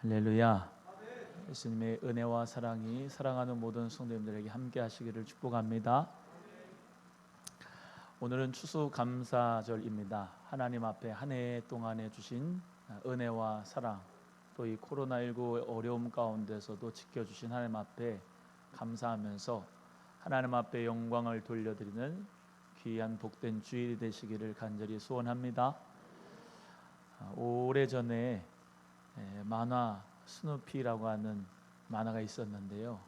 할렐루야. 예수님의 은혜와 사랑이 사랑하는 모든 성도님들에게 함께 하시기를 축복합니다. 오늘은 추수감사절입니다. 하나님 앞에 한 해 동안에 주신 은혜와 사랑, 또 이 코로나19 어려움 가운데서도 지켜주신 하나님 앞에 감사하면서 하나님 앞에 영광을 돌려드리는 귀한 복된 주일이 되시기를 간절히 소원합니다. 오래전에 만화 스누피라고 하는 만화가 있었는데요.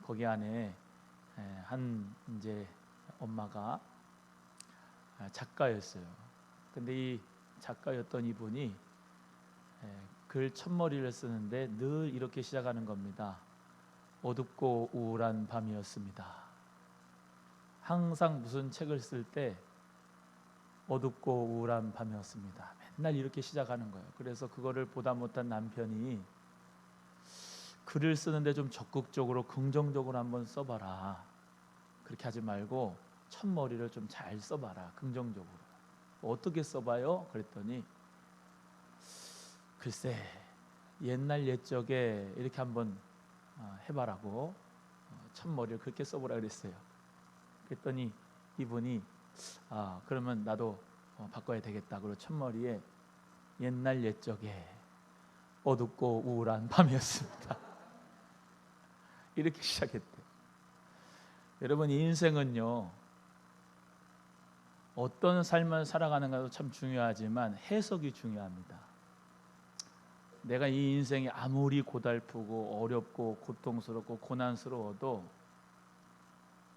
거기 안에 한 이제 엄마가 작가였어요. 근데 이 작가였던 이분이 글 첫머리를 쓰는데 늘 이렇게 시작하는 겁니다. 어둡고 우울한 밤이었습니다. 항상 무슨 책을 쓸 때 어둡고 우울한 밤이었습니다. 맨날 이렇게 시작하는 거예요. 그래서 그거를 보다 못한 남편이 글을 쓰는데 좀 적극적으로 긍정적으로 한번 써봐라. 그렇게 하지 말고 첫머리를 좀 잘 써봐라. 긍정적으로. 어떻게 써봐요? 그랬더니 글쎄 옛날 옛적에 이렇게 한번 해봐라고 첫머리를 그렇게 써보라 그랬어요. 그랬더니 이분이 그러면 나도 바꿔야 되겠다. 그리고 첫머리에 옛날 옛적에 어둡고 우울한 밤이었습니다. 이렇게 시작했대. 여러분, 이 인생은요, 어떤 삶을 살아가는가도 참 중요하지만 해석이 중요합니다. 내가 이 인생이 아무리 고달프고 어렵고 고통스럽고 고난스러워도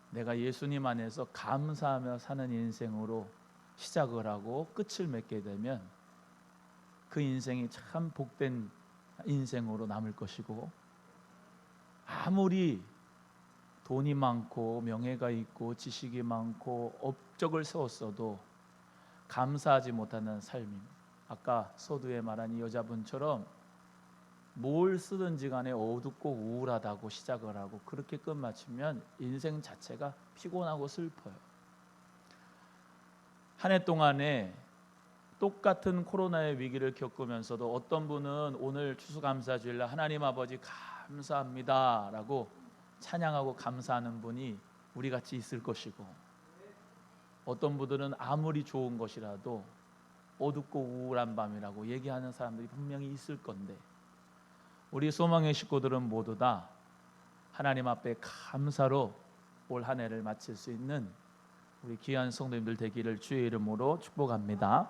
내가 예수님 안에서 감사하며 사는 인생으로 시작을 하고 끝을 맺게 되면 그 인생이 참 복된 인생으로 남을 것이고, 아무리 돈이 많고 명예가 있고 지식이 많고 업적을 세웠어도 감사하지 못하는 삶임. 아까 서두에 말한 이 여자분처럼 뭘 쓰든지 간에 어둡고 우울하다고 시작을 하고 그렇게 끝마치면 인생 자체가 피곤하고 슬퍼요. 한 해 동안에 똑같은 코로나의 위기를 겪으면서도 어떤 분은 오늘 추수감사주일날 하나님 아버지 감사합니다 라고 찬양하고 감사하는 분이 우리같이 있을 것이고, 어떤 분들은 아무리 좋은 것이라도 어둡고 우울한 밤이라고 얘기하는 사람들이 분명히 있을 건데, 우리 소망의 식구들은 모두 다 하나님 앞에 감사로 올 한 해를 마칠 수 있는 우리 귀한 성도님들 되기를 주의 이름으로 축복합니다.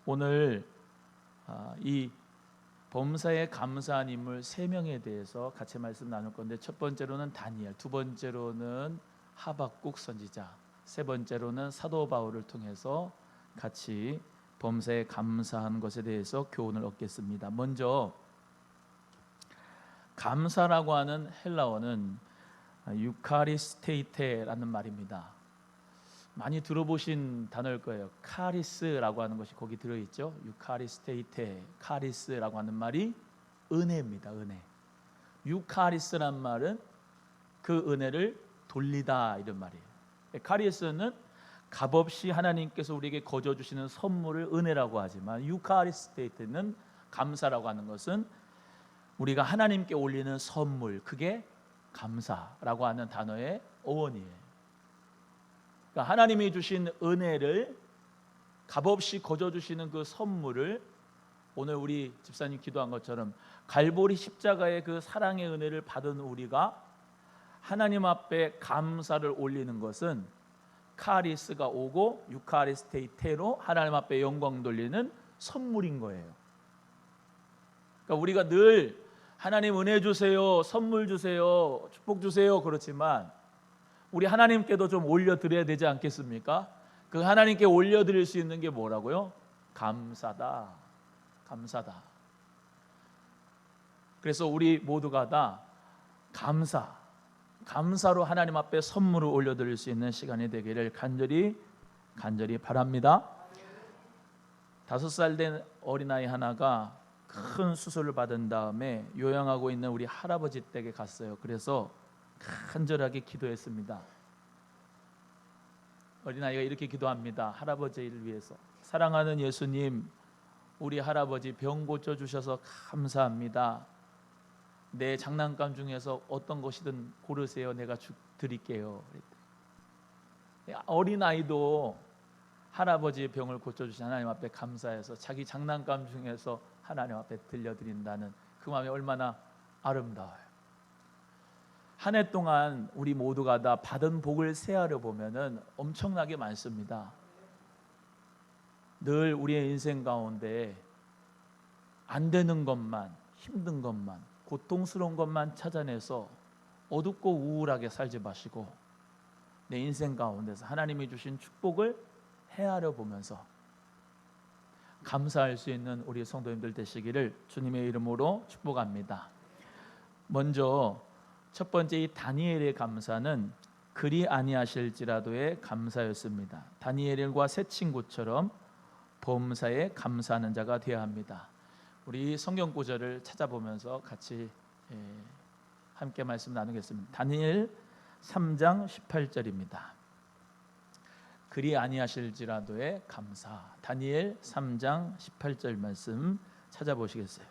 오늘 이 범사에 감사한 인물 3명에 대해서 같이 말씀 나눌 건데, 첫 번째로는 다니엘, 두 번째로는 하박국 선지자, 세 번째로는 사도 바울을 통해서 같이 범사에 감사한 것에 대해서 교훈을 얻겠습니다. 먼저 감사라고 하는 헬라어는 유카리스테이테라는 말입니다. 많이 들어보신 단어일 거예요. 카리스라고 하는 것이 거기 들어있죠. 유카리스테이테, 카리스라고 하는 말이 은혜입니다. 은혜. 유카리스란 말은 그 은혜를 돌리다 이런 말이에요. 카리스는 값없이 하나님께서 우리에게 거저 주시는 선물을 은혜라고 하지만, 유카리스테이테는 감사라고 하는 것은 우리가 하나님께 올리는 선물, 그게 감사라고 하는 단어의 어원이에요. 그러니까 하나님이 주신 은혜를, 값없이 거저 주시는 그 선물을, 오늘 우리 집사님 기도한 것처럼 갈보리 십자가의 그 사랑의 은혜를 받은 우리가 하나님 앞에 감사를 올리는 것은 카리스가 오고 유카리스테이테로 하나님 앞에 영광 돌리는 선물인 거예요. 그러니까 우리가 늘 하나님 은혜 주세요, 선물 주세요, 축복 주세요 그렇지만 우리 하나님께도 좀 올려드려야 되지 않겠습니까? 그 하나님께 올려드릴 수 있는 게 뭐라고요? 감사다. 감사다. 그래서 우리 모두가 다 감사로 하나님 앞에 선물을 올려드릴 수 있는 시간이 되기를 간절히 바랍니다. 5살 된 어린아이 하나가 큰 수술을 받은 다음에 요양하고 있는 우리 할아버지 댁에 갔어요. 그래서 간절하게 기도했습니다. 어린아이가 이렇게 기도합니다. 할아버지를 위해서. 사랑하는 예수님, 우리 할아버지 병 고쳐주셔서 감사합니다. 내 장난감 중에서 어떤 것이든 고르세요. 내가 드릴게요. 어린아이도 할아버지의 병을 고쳐주신 하나님 앞에 감사해서 자기 장난감 중에서 하나님 앞에 들려드린다는 그 마음이 얼마나 아름다워요. 한 해 동안 우리 모두가 다 받은 복을 세하려 보면은 엄청나게 많습니다. 늘 우리의 인생 가운데 안 되는 것만, 힘든 것만, 고통스러운 것만 찾아내서 어둡고 우울하게 살지 마시고 내 인생 가운데서 하나님이 주신 축복을 헤아려 보면서 감사할 수 있는 우리 성도님들 되시기를 주님의 이름으로 축복합니다. 먼저 첫 번째 이 다니엘의 감사는 그리 아니하실지라도의 감사였습니다. 다니엘과 세 친구처럼 범사에 감사하는 자가 되어야 합니다. 우리 성경 구절을 찾아보면서 같이 함께 말씀 나누겠습니다. 다니엘 3장 18절입니다. 그리 아니하실지라도의 감사. 다니엘 3장 18절 말씀 찾아보시겠어요?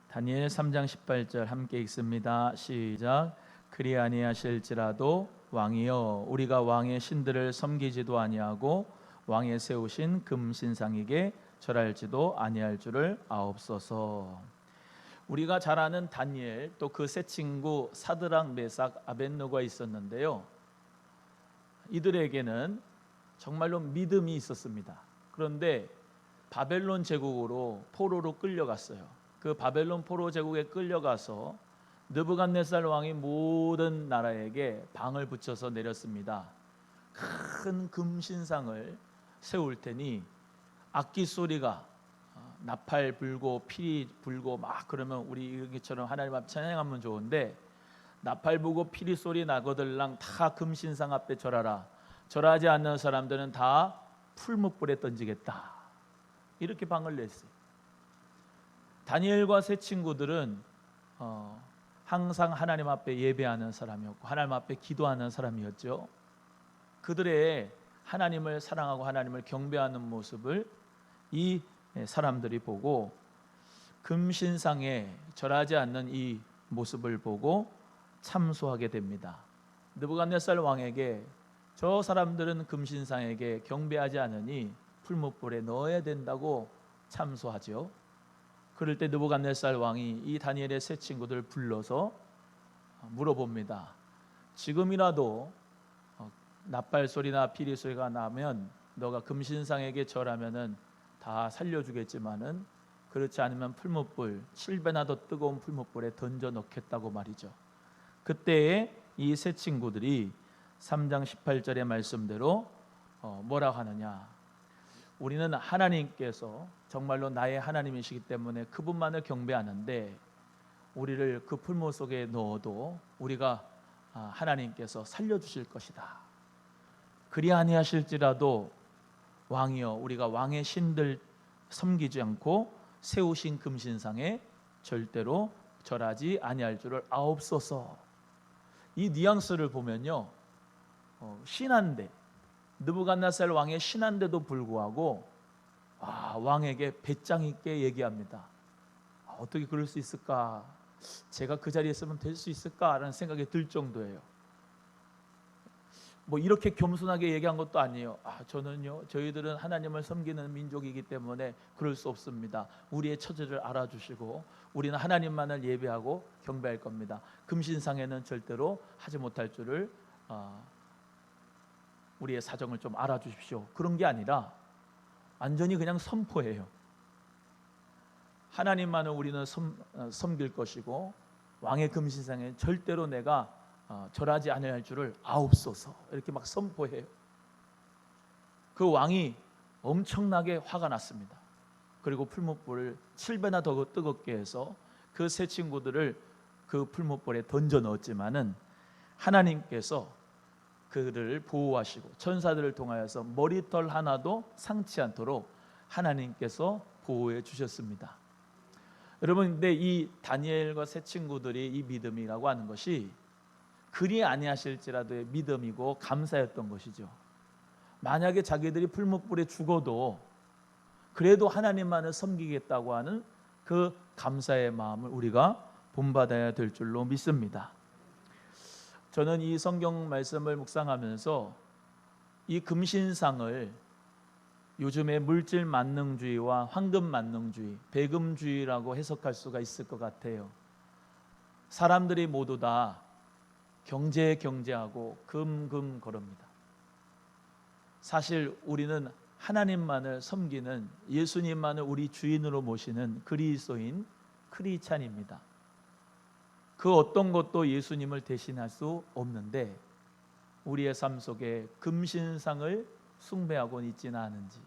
다니엘 3장 18절 함께 읽습니다. 시작. 그리 아니하실지라도 왕이여 우리가 왕의 신들을 섬기지도 아니하고 왕의 세우신 금신상에게 절할지도 아니할 줄을 아옵소서. 우리가 잘 아는 다니엘 또 그 세 친구 사드락 메삭 아벳느고가 있었는데요. 이들에게는 정말로 믿음이 있었습니다. 그런데 바벨론 제국으로 포로로 끌려갔어요. 그 바벨론 포로 제국에 끌려가서 느부갓네살 왕이 모든 나라에게 방을 붙여서 내렸습니다. 큰 금신상을 세울 테니 악기 소리가 나팔 불고 피리 불고 막 그러면 우리 여기처럼 하나님 앞 찬양하면 좋은데 나팔 불고 피리 소리 나거들랑 다 금신상 앞에 절하라. 절하지 않는 사람들은 다 풀무불에 던지겠다. 이렇게 방을 냈어요. 다니엘과 세 친구들은 항상 하나님 앞에 예배하는 사람이었고 하나님 앞에 기도하는 사람이었죠. 그들의 하나님을 사랑하고 하나님을 경배하는 모습을 이 사람들이 보고 금신상에 절하지 않는 이 모습을 보고 참소하게 됩니다. 느부갓네살 왕에게 저 사람들은 금신상에게 경배하지 않으니 풀무불에 넣어야 된다고 참소하죠. 그럴 때 느부갓네살 왕이 이 다니엘의 세 친구들 불러서 물어봅니다. 지금이라도 나팔 소리나 피리 소리가 나면 너가 금신상에게 절하면은 다 살려주겠지만은 그렇지 않으면 풀무불 7배나 더 뜨거운 풀무불에 던져 넣겠다고 말이죠. 그때에 이 세 친구들이 3장 18절의 말씀대로 뭐라고 하느냐? 우리는 하나님께서 정말로 나의 하나님이시기 때문에 그분만을 경배하는데 우리를 그 풀무 속에 넣어도 우리가 하나님께서 살려주실 것이다. 그리 아니하실지라도 왕이여 우리가 왕의 신들 섬기지 않고 세우신 금신상에 절대로 절하지 아니할 줄을 아옵소서. 이 뉘앙스를 보면요, 신한데 느부갓네살 왕의 신한데도 불구하고 왕에게 배짱 있게 얘기합니다. 어떻게 그럴 수 있을까? 제가 그 자리에 있으면 될 수 있을까라는 생각이 들 정도예요. 뭐 이렇게 겸손하게 얘기한 것도 아니에요. 저는요, 저희들은 하나님을 섬기는 민족이기 때문에 그럴 수 없습니다. 우리의 처지를 알아주시고 우리는 하나님만을 예배하고 경배할 겁니다. 금신상에는 절대로 하지 못할 줄을 우리의 사정을 좀 알아주십시오. 그런 게 아니라 완전히 그냥 선포해요. 하나님만을 우리는 섬길 것이고 왕의 금신상에 절대로 내가 절하지 않을 줄을 아옵소서. 이렇게 막 선포해요. 그 왕이 엄청나게 화가 났습니다. 그리고 풀무불을 7배나 더 뜨겁게 해서 그 세 친구들을 그 풀무불에 던져 넣었지만은 하나님께서 그를 보호하시고 천사들을 통하여서 머리털 하나도 상치 않도록 하나님께서 보호해 주셨습니다. 여러분, 근데 이 다니엘과 세 친구들이 이 믿음이라고 하는 것이 그리 아니하실지라도의 믿음이고 감사였던 것이죠. 만약에 자기들이 풀무불에 죽어도 그래도 하나님만을 섬기겠다고 하는 그 감사의 마음을 우리가 본받아야 될 줄로 믿습니다. 저는 이 성경 말씀을 묵상하면서 이 금신상을 요즘의 물질 만능주의와 황금 만능주의, 배금주의라고 해석할 수가 있을 것 같아요. 사람들이 모두 다 경제하고 금금 거릅니다. 사실 우리는 하나님만을 섬기는, 예수님만을 우리 주인으로 모시는 그리스도인 크리스찬입니다. 그 어떤 것도 예수님을 대신할 수 없는데 우리의 삶 속에 금신상을 숭배하고 있지는 않은지,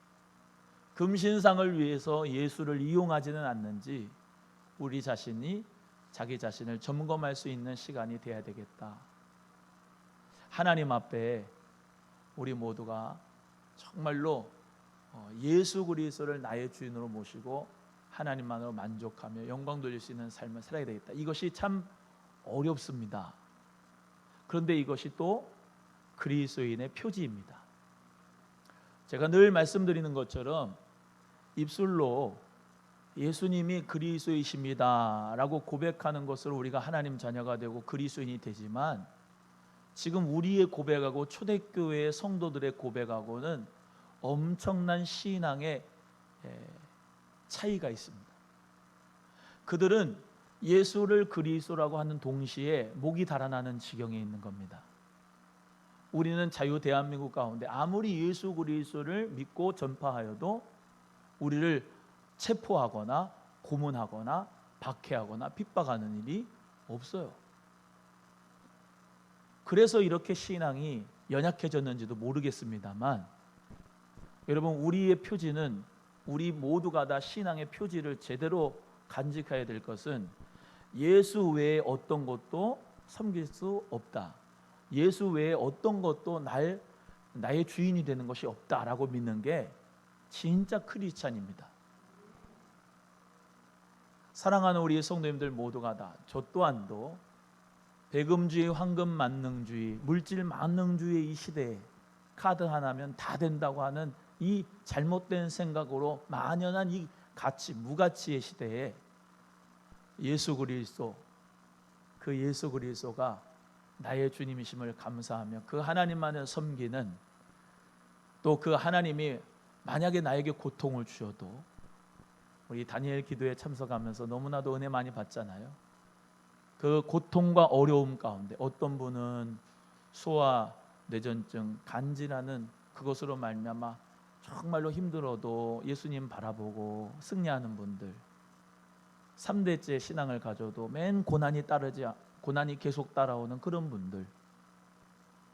금신상을 위해서 예수를 이용하지는 않는지 우리 자신이 자기 자신을 점검할 수 있는 시간이 되어야 되겠다. 하나님 앞에 우리 모두가 정말로 예수 그리스도를 나의 주인으로 모시고 하나님만으로 만족하며 영광 돌릴 수 있는 삶을 살아야 되겠다. 이것이 참 어렵습니다. 그런데 이것이 또 그리스도인의 표지입니다. 제가 늘 말씀드리는 것처럼 입술로 예수님이 그리스도이십니다 라고 고백하는 것으로 우리가 하나님 자녀가 되고 그리스도인이 되지만, 지금 우리의 고백하고 초대교회의 성도들의 고백하고는 엄청난 신앙의 차이가 있습니다. 그들은 예수를 그리스도라고 하는 동시에 목이 달아나는 지경에 있는 겁니다. 우리는 자유 대한민국 가운데 아무리 예수 그리스도를 믿고 전파하여도 우리를 체포하거나 고문하거나 박해하거나 핍박하는 일이 없어요. 그래서 이렇게 신앙이 연약해졌는지도 모르겠습니다만, 여러분, 우리의 표지는, 우리 모두가 다 신앙의 표지를 제대로 간직해야 될 것은 예수 외에 어떤 것도 섬길 수 없다. 예수 외에 어떤 것도 나의 주인이 되는 것이 없다라고 믿는 게 진짜 크리스찬입니다. 사랑하는 우리 성도님들 모두가 다, 저 또한도 배금주의, 황금 만능주의, 물질 만능주의 이 시대에 카드 하나면 다 된다고 하는 이 잘못된 생각으로 만연한 이 가치, 무가치의 시대에 예수 그리스도, 그 예수 그리스도가 나의 주님이심을 감사하며 그 하나님만을 섬기는, 또 그 하나님이 만약에 나에게 고통을 주셔도, 우리 다니엘 기도에 참석하면서 너무나도 은혜 많이 받잖아요. 그 고통과 어려움 가운데 어떤 분은 소아 뇌전증, 간질하는 그것으로 말미암아 정말로 힘들어도 예수님 바라보고 승리하는 분들, 3대째 신앙을 가져도 맨 고난이 계속 따라오는 그런 분들,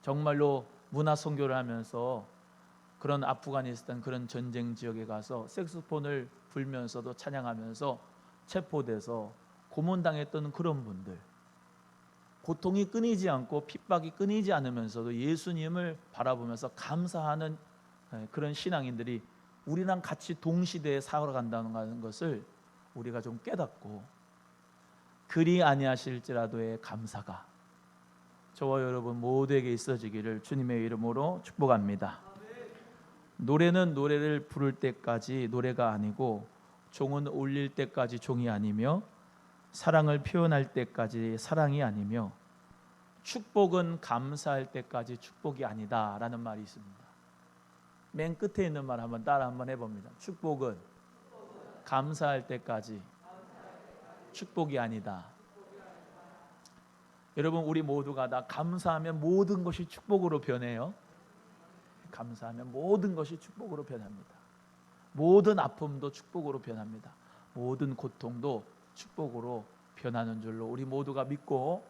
정말로 문화 선교를 하면서 그런 아프가니스탄 그런 전쟁 지역에 가서 색소폰을 불면서도 찬양하면서 체포돼서 고문당했던 그런 분들, 고통이 끊이지 않고 핍박이 끊이지 않으면서도 예수님을 바라보면서 감사하는 그런 신앙인들이 우리랑 같이 동시대에 살아간다는 것을 우리가 좀 깨닫고, 그리 아니하실지라도의 감사가 저와 여러분 모두에게 있어지기를 주님의 이름으로 축복합니다. 노래는 노래를 부를 때까지 노래가 아니고, 종은 울릴 때까지 종이 아니며, 사랑을 표현할 때까지 사랑이 아니며, 축복은 감사할 때까지 축복이 아니다 라는 말이 있습니다. 맨 끝에 있는 말 한번 따라 한번 해봅니다. 축복은 감사할 때까지 축복이 아니다. 여러분, 우리 모두가 다 감사하면 모든 것이 축복으로 변해요. 감사하면 모든 것이 축복으로 변합니다. 모든 아픔도 축복으로 변합니다. 모든 고통도 축복으로 변하는 줄로 우리 모두가 믿고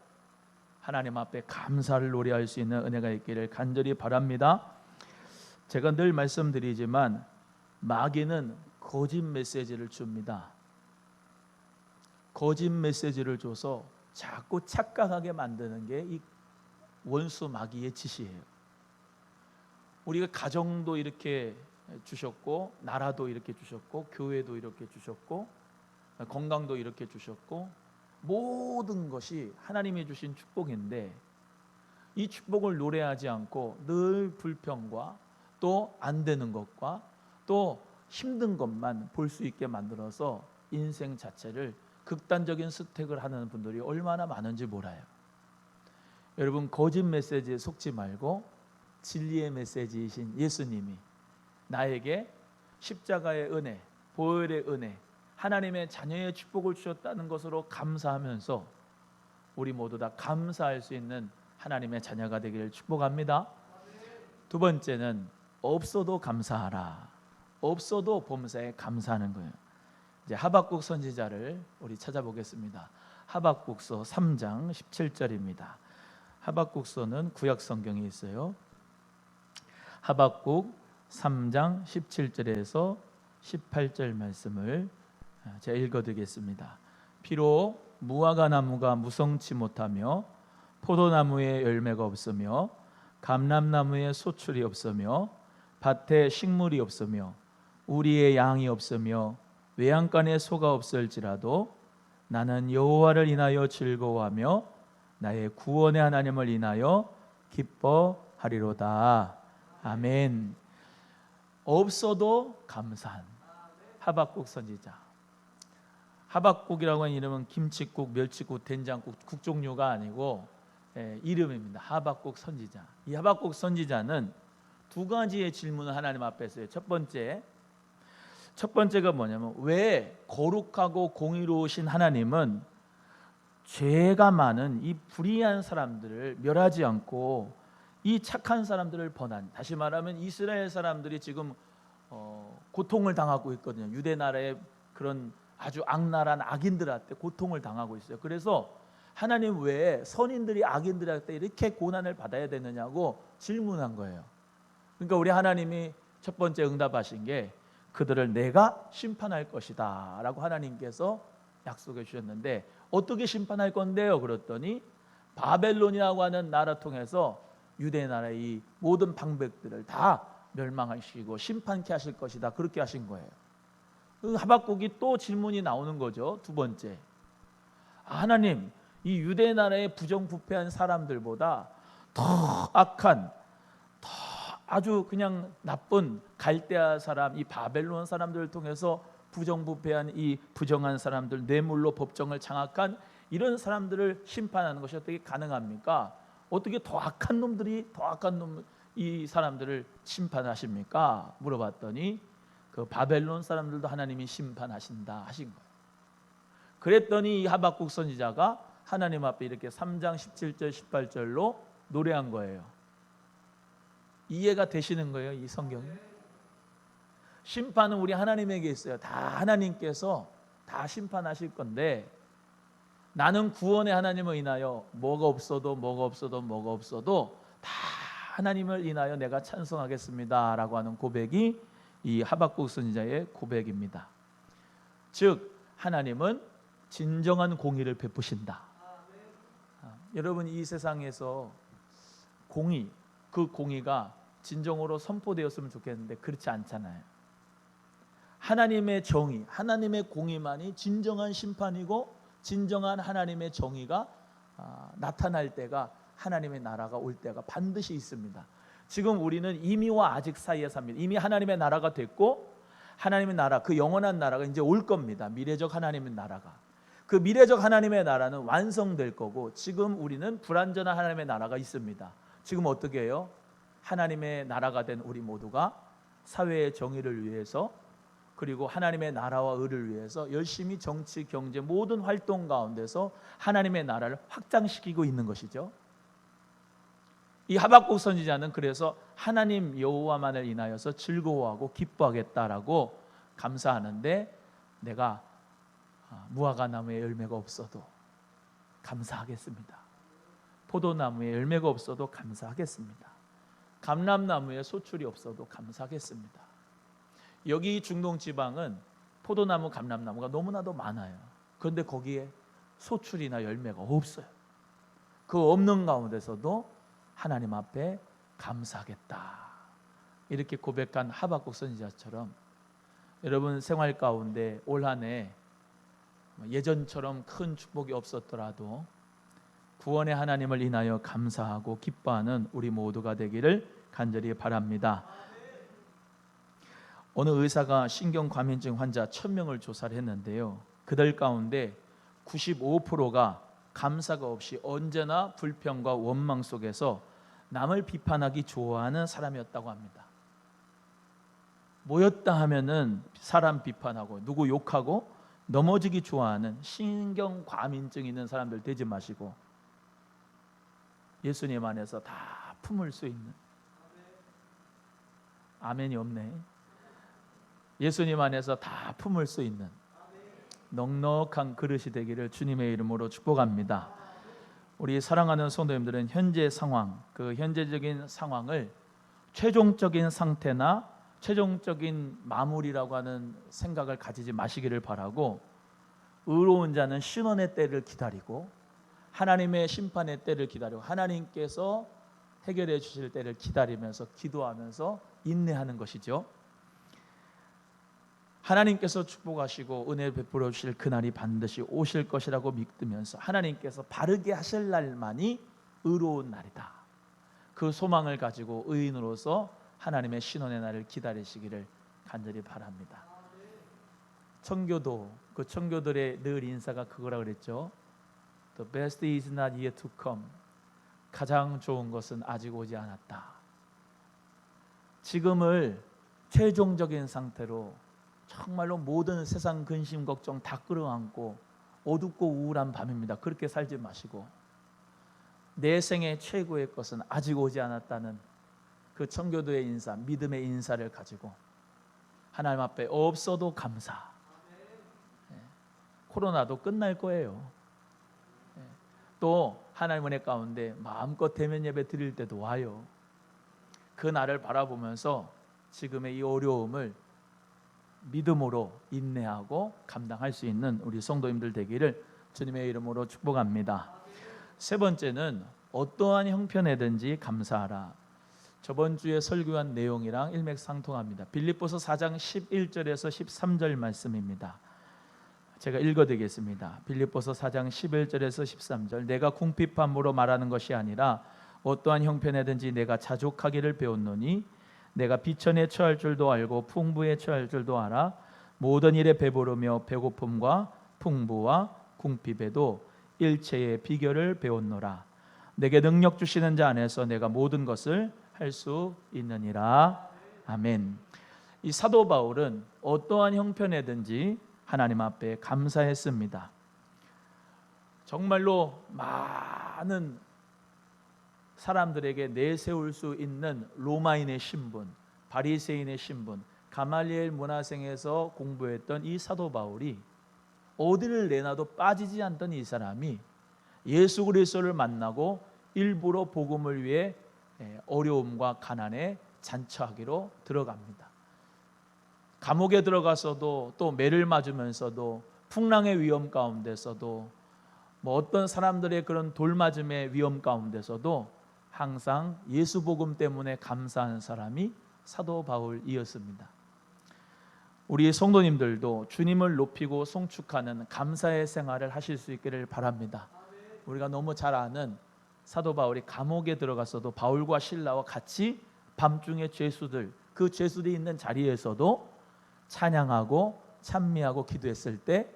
하나님 앞에 감사를 노래할 수 있는 은혜가 있기를 간절히 바랍니다. 제가 늘 말씀드리지만 마귀는 거짓 메시지를 줍니다. 거짓 메시지를 줘서 자꾸 착각하게 만드는 게 이 원수 마귀의 짓이에요. 우리가 가정도 이렇게 주셨고, 나라도 이렇게 주셨고, 교회도 이렇게 주셨고, 건강도 이렇게 주셨고, 모든 것이 하나님이 주신 축복인데 이 축복을 노래하지 않고 늘 불평과 또 안 되는 것과 또 힘든 것만 볼 수 있게 만들어서 인생 자체를 극단적인 스택을 하는 분들이 얼마나 많은지 몰라요. 여러분, 거짓 메시지에 속지 말고 진리의 메시지이신 예수님이 나에게 십자가의 은혜, 보혈의 은혜, 하나님의 자녀의 축복을 주셨다는 것으로 감사하면서 우리 모두 다 감사할 수 있는 하나님의 자녀가 되기를 축복합니다. 두 번째는 없어도 감사하라. 없어도 범사에 감사하는 거예요. 이제 하박국 선지자를 우리 찾아보겠습니다. 하박국서 3장 17절입니다. 하박국서는 구약 성경에 있어요. 하박국 3장 17절에서 18절 말씀을 제가 읽어드리겠습니다. 비록 무화과 나무가 무성치 못하며 포도나무에 열매가 없으며 감람나무에 소출이 없으며 밭에 식물이 없으며 우리의 양이 없으며 외양간에 소가 없을지라도 나는 여호와를 인하여 즐거워하며 나의 구원의 하나님을 인하여 기뻐하리로다. 아멘. 없어도 감사한 하박국 선지자. 하박국이라고 하는 이름은 김치국, 멸치국, 된장국, 국 종류가 아니고 이름입니다. 하박국 선지자. 이 하박국 선지자는 두 가지의 질문을 하나님 앞에 했어요. 첫 번째가 뭐냐면, 왜 거룩하고 공의로우신 하나님은 죄가 많은 이 불의한 사람들을 멸하지 않고 이 착한 사람들을 번한, 다시 말하면 이스라엘 사람들이 지금 고통을 당하고 있거든요. 유대 나라의 그런 아주 악랄한 악인들한테 고통을 당하고 있어요. 그래서 하나님, 왜 선인들이 악인들한테 이렇게 고난을 받아야 되느냐고 질문한 거예요. 그러니까 우리 하나님이 첫 번째 응답하신 게, 그들을 내가 심판할 것이다 라고 하나님께서 약속해 주셨는데, 어떻게 심판할 건데요? 그랬더니 바벨론이라고 하는 나라 통해서 유대 나라의 이 모든 방백들을 다 멸망하시고 심판케 하실 것이다, 그렇게 하신 거예요. 하박국이 또 질문이 나오는 거죠. 두 번째, 하나님, 이 유대 나라의 부정부패한 사람들보다 더 악한, 더 아주 그냥 나쁜 갈대아 사람, 이 바벨론 사람들을 통해서 부정부패한 이 부정한 사람들, 뇌물로 법정을 장악한 이런 사람들을 심판하는 것이 어떻게 가능합니까? 어떻게 더 악한 놈들이, 더 악한 놈, 이 사람들을 심판하십니까? 물어봤더니 그 바벨론 사람들도 하나님이 심판하신다 하신 거예요. 그랬더니 이 하박국 선지자가 하나님 앞에 이렇게 3장 17절 18절로 노래한 거예요. 이해가 되시는 거예요, 이 성경이? 심판은 우리 하나님에게 있어요. 다 하나님께서 다 심판하실 건데, 나는 구원의 하나님을 인하여 뭐가 없어도 다 하나님을 인하여 내가 찬송하겠습니다 라고 하는 고백이 이 하박국 선지자의 고백입니다. 즉, 하나님은 진정한 공의를 베푸신다. 여러분, 이 세상에서 공의, 그 공의가 진정으로 선포되었으면 좋겠는데 그렇지 않잖아요. 하나님의 정의, 하나님의 공의만이 진정한 심판이고, 진정한 하나님의 정의가 나타날 때가, 하나님의 나라가 올 때가 반드시 있습니다. 지금 우리는 이미와 아직 사이에 삽니다. 이미 하나님의 나라가 됐고, 하나님의 나라, 그 영원한 나라가 이제 올 겁니다. 미래적 하나님의 나라가. 그 미래적 하나님의 나라는 완성될 거고, 지금 우리는 불완전한 하나님의 나라가 있습니다. 지금 어떻게 해요? 하나님의 나라가 된 우리 모두가 사회의 정의를 위해서, 그리고 하나님의 나라와 의를 위해서 열심히 정치, 경제 모든 활동 가운데서 하나님의 나라를 확장시키고 있는 것이죠. 이 하박국 선지자는 그래서 하나님 여호와만을 인하여서 즐거워하고 기뻐하겠다라고 감사하는데, 내가 무화과 나무에 열매가 없어도 감사하겠습니다. 포도나무에 열매가 없어도 감사하겠습니다. 감람나무에 소출이 없어도 감사하겠습니다. 여기 중동 지방은 포도나무, 감람나무가 너무나도 많아요. 그런데 거기에 소출이나 열매가 없어요. 그 없는 가운데서도 하나님 앞에 감사하겠다, 이렇게 고백한 하박국 선지자처럼, 여러분 생활 가운데 올 한 해 예전처럼 큰 축복이 없었더라도 구원의 하나님을 인하여 감사하고 기뻐하는 우리 모두가 되기를 간절히 바랍니다. 어느 의사가 신경과민증 환자 1000명을 조사를 했는데요, 그들 가운데 95%가 감사가 없이 언제나 불평과 원망 속에서 남을 비판하기 좋아하는 사람이었다고 합니다. 모였다 하면은 사람 비판하고 누구 욕하고 넘어지기 좋아하는 신경과민증 있는 사람들 되지 마시고 예수님 안에서 다 품을 수 있는, 아멘이 없네. 예수님 안에서 다 품을 수 있는 넉넉한 그릇이 되기를 주님의 이름으로 축복합니다. 우리 사랑하는 성도님들은 현재 상황, 그 현재적인 상황을 최종적인 상태나 최종적인 마무리라고 하는 생각을 가지지 마시기를 바라고, 의로운 자는 신원의 때를 기다리고 하나님의 심판의 때를 기다리고 하나님께서 해결해 주실 때를 기다리면서 기도하면서 인내하는 것이죠. 하나님께서 축복하시고 은혜 베풀어 주실 그날이 반드시 오실 것이라고 믿으면서 하나님께서 바르게 하실 날만이 의로운 날이다, 그 소망을 가지고 의인으로서 하나님의 신원의 날을 기다리시기를 간절히 바랍니다. 청교도, 그 청교들의 늘 인사가 그거라 그랬죠. The best is not yet to come. 가장 좋은 것은 아직 오지 않았다. 지금을 최종적인 상태로 정말로 모든 세상 근심 걱정 다 끌어안고 어둡고 우울한 밤입니다. 그렇게 살지 마시고 내 생의 최고의 것은 아직 오지 않았다는 그 청교도의 인사, 믿음의 인사를 가지고 하나님 앞에 없어도 감사. 코로나도 끝날 거예요. 또 하나님 은혜 가운데 마음껏 대면 예배 드릴 때도 와요. 그 날을 바라보면서 지금의 이 어려움을 믿음으로 인내하고 감당할 수 있는 우리 성도님들 되기를 주님의 이름으로 축복합니다. 세 번째는 어떠한 형편에든지 감사하라. 저번 주에 설교한 내용이랑 일맥상통합니다. 빌립보서 4장 11절에서 13절 말씀입니다. 제가 읽어드리겠습니다. 빌립보서 4장 11절에서 13절. 내가 궁핍함으로 말하는 것이 아니라 어떠한 형편에든지 내가 자족하기를 배웠노니 내가 비천에 처할 줄도 알고 풍부에 처할 줄도 알아. 모든 일에 배부르며 배고픔과 풍부와 궁핍에도 일체의 비결을 배웠노라. 내게 능력 주시는 자 안에서 내가 모든 것을 할 수 있느니라. 아멘. 이 사도 바울은 어떠한 형편에든지 하나님 앞에 감사했습니다. 정말로 많은 사람들에게 내세울 수 있는 로마인의 신분, 바리새인의 신분, 가말리엘 문화생에서 공부했던 이 사도 바울이 어디를 내놔도 빠지지 않던 이 사람이 예수 그리스도를 만나고 일부러 복음을 위해 어려움과 가난에 잔처하기로 들어갑니다. 감옥에 들어가서도 또 매를 맞으면서도 풍랑의 위험 가운데서도 어떤 사람들의 그런 돌맞음의 위험 가운데서도 항상 예수 복음 때문에 감사하는 사람이 사도 바울이었습니다. 우리 성도님들도 주님을 높이고 송축하는 감사의 생활을 하실 수 있기를 바랍니다. 우리가 너무 잘 아는 사도 바울이 감옥에 들어가서도 바울과 실라와 같이 밤중에 죄수들, 그 죄수들이 있는 자리에서도 찬양하고 찬미하고 기도했을 때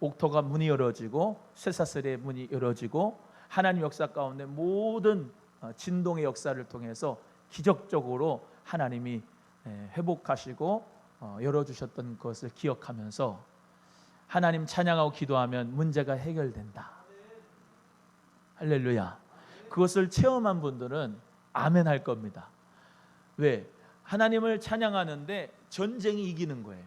옥토가 문이 열어지고 쇠사슬의 문이 열어지고 하나님 역사 가운데 모든 진동의 역사를 통해서 기적적으로 하나님이 회복하시고 열어주셨던 것을 기억하면서 하나님 찬양하고 기도하면 문제가 해결된다. 할렐루야. 그것을 체험한 분들은 아멘 할 겁니다. 왜? 하나님을 찬양하는데 전쟁이 이기는 거예요.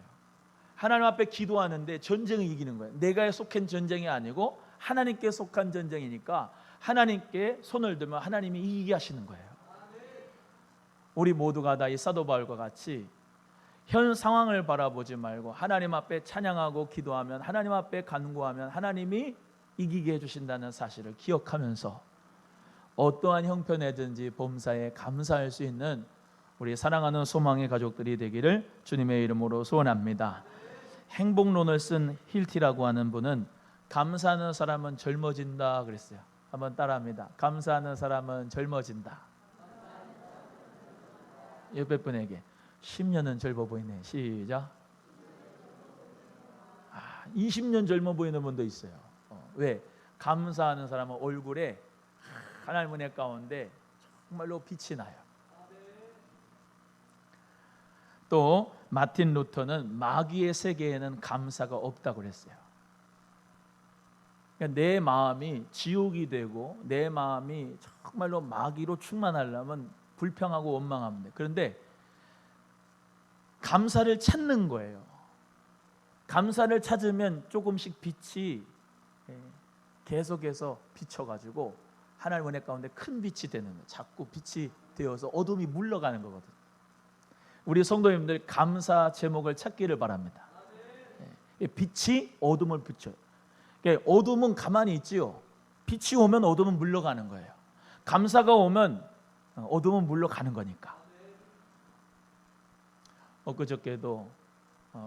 하나님 앞에 기도하는데 전쟁이 이기는 거예요. 내가 속한 전쟁이 아니고 하나님께 속한 전쟁이니까 하나님께 손을 들면 하나님이 이기게 하시는 거예요. 우리 모두가 다 이 사도 바울과 같이 현 상황을 바라보지 말고 하나님 앞에 찬양하고 기도하면, 하나님 앞에 간구하면 하나님이 이기게 해주신다는 사실을 기억하면서 어떠한 형편에든지 범사에 감사할 수 있는 우리 사랑하는 소망의 가족들이 되기를 주님의 이름으로 소원합니다. 행복론을 쓴 힐티라고 하는 분은 감사하는 사람은 젊어진다 그랬어요. 한번 따라합니다. 감사하는 사람은 젊어진다. 옆에 분에게 10년은 젊어 보이네. 시작. 20년 젊어 보이는 분도 있어요. 왜? 감사하는 사람은 얼굴에 하나님 은혜 가운데 정말로 빛이 나요. 또 마틴 루터는 마귀의 세계에는 감사가 없다고 그랬어요. 그러니까 내 마음이 지옥이 되고 내 마음이 정말로 마귀로 충만하려면 불평하고 원망합니다. 그런데 감사를 찾는 거예요. 감사를 찾으면 조금씩 빛이 계속해서 비춰가지고 하나님 은혜 가운데 큰 빛이 되는 거예요. 자꾸 빛이 되어서 어둠이 물러가는 거거든요. 우리 성도님들 감사 제목을 찾기를 바랍니다. 빛이 어둠을 비춰요. 어둠은 가만히 있지요. 빛이 오면 어둠은 물러가는 거예요. 감사가 오면 어둠은 물러가는 거니까. 엊그저께도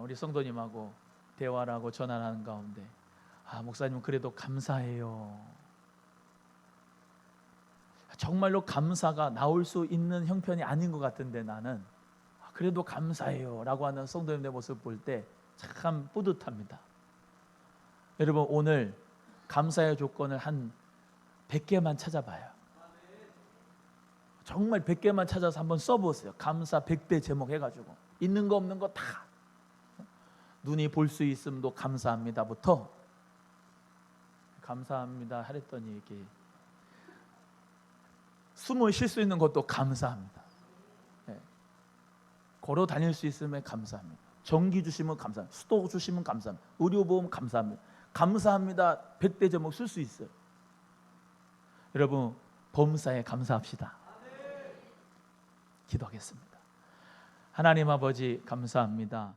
우리 성도님하고 대화를 하고 전화를 하는 가운데 목사님 그래도 감사해요. 정말로 감사가 나올 수 있는 형편이 아닌 것 같은데 나는 그래도 감사해요 라고 하는 성도님의 모습 볼 때 참 뿌듯합니다. 여러분 오늘 감사의 조건을 한 100개만 찾아봐요. 정말 100개만 찾아서 한번 써보세요. 감사 100배 제목 해가지고 있는 거 없는 거 다 눈이 볼 수 있음도 감사합니다부터 감사합니다 하랬더니 이렇게 숨을 쉴 수 있는 것도 감사합니다. 걸어 다닐 수 있으면 감사합니다. 전기 주시면 감사합니다. 수도 주시면 감사합니다. 의료보험 감사합니다. 감사합니다 100대 제목 쓸 수 있어요. 여러분 범사에 감사합시다. 기도하겠습니다. 하나님 아버지 감사합니다.